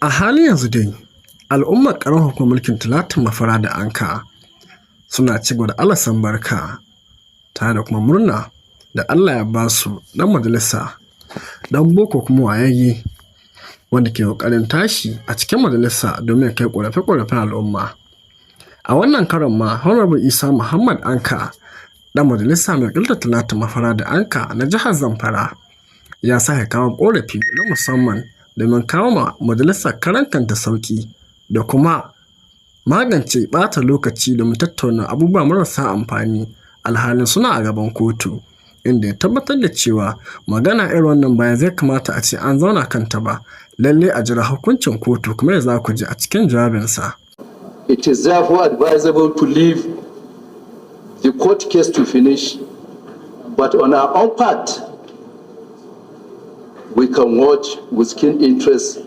A halin yanzu dai, al'ummar ƙaramar hukumar mulkin Talatin Mafara da Anka suna ci gaba da alasan barka tare da kuma murna da Allah ya ba su ɗan majalisa ɗan boko kuma wayayye wanda ke ƙoƙarin tashi a cikin majalisa domin ya kai ƙorafe-ƙorafen al'umma. A wannan karon ma Honorable Isa Muhammad Anka, ɗan majalisa mai wakiltar Talatin Mafara da Anka na jihar Zamfara, ya sake kawo ƙorafi na musamman domin kawo ma majalisar karan kanta sauƙi da kuma magance ɓata lokaci domin tattauna abubuwa marasa amfani alhalin suna a gaban kotu, inda ya tabbatar da cewa magana irin wannan bayan zai kamata a ce an zauna kanta ba, lalle a jira hukuncin kotu kuma za ku ji a cikin jawabinsa. It is therefore advisable to leave the court case to finish, but on our own part, we can watch with keen interest